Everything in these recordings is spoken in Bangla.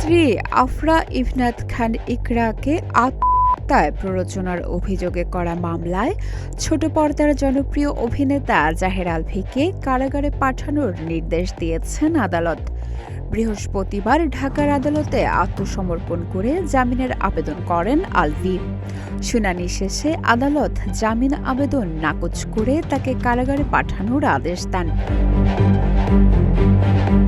স্ত্রী আফরা ইবনাত খান ইকরাকে আত্মহত্যায় প্ররোচনার অভিযোগে করা মামলায় ছোট পর্দার জনপ্রিয় অভিনেতা জাহের আলভীকে কারাগারে পাঠানোর নির্দেশ দিয়েছেন আদালত। বৃহস্পতিবার ঢাকার আদালতে আত্মসমর্পণ করে জামিনের আবেদন করেন আলভী। শুনানি শেষে আদালত জামিন আবেদন নাকচ করে তাকে কারাগারে পাঠানোর আদেশ দেন।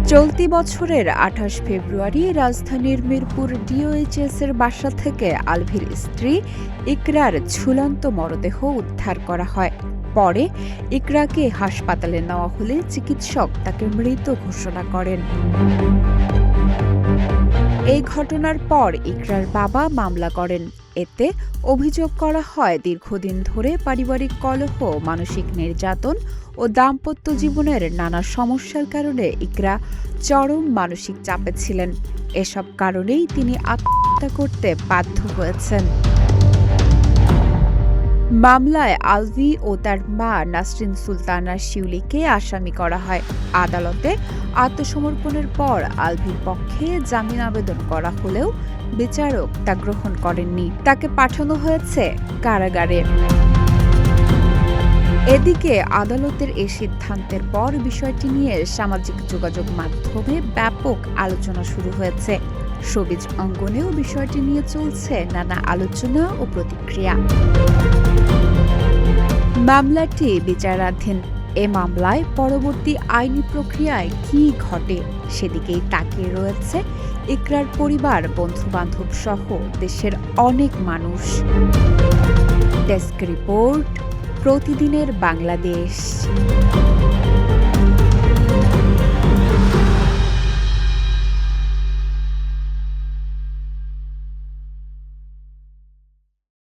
চলতি বছরের ২৮ ফেব্রুয়ারি রাজধানীর মিরপুর ডিওএইচএস এর বাসা থেকে আলভীর স্ত্রী ইকরার ঝুলন্ত মরদেহ উদ্ধার করা হয়। পরে ইকরাকে হাসপাতালে নেওয়া হলে চিকিৎসক তাকে মৃত ঘোষণা করেন। এই ঘটনার পর ইকরার বাবা মামলা করেন। এতে অভিযোগ করা হয় দীর্ঘদিন ধরে পারিবারিক কলহ, মানসিক নির্যাতন ও দাম্পত্য জীবনের নানা সমস্যার কারণে ইকরা চরম মানসিক চাপে ছিলেন। এসব কারণেই তিনি আত্মহত্যা করতে বাধ্য হয়েছেন। মামলায় আলভী ও তার মা নাসরিন সুলতানা শিউলিকে আসামি করা হয়। আদালতে আত্মসমর্পণের পর আলভীর পক্ষে জামিন আবেদন করা হলেও বিচারক তা গ্রহণ করেননি। তাকে পাঠানো হয়েছে কারাগারে। এদিকে আদালতের এই সিদ্ধান্তের পর বিষয়টি নিয়ে সামাজিক যোগাযোগ মাধ্যমে ব্যাপক আলোচনা শুরু হয়েছে। শোবিজ অঙ্গনেও বিষয়টি নিয়ে চলছে নানা আলোচনা ও প্রতিক্রিয়া। মামলাটি বিচারাধীন। এ মামলায় পরবর্তী আইনি প্রক্রিয়ায় কী ঘটে সেদিকেই তাকিয়ে রয়েছে ইকরার পরিবার, বন্ধু-বান্ধব সহ দেশের অনেক মানুষ। ডেস্ক রিপোর্ট, প্রতিদিনের বাংলাদেশ।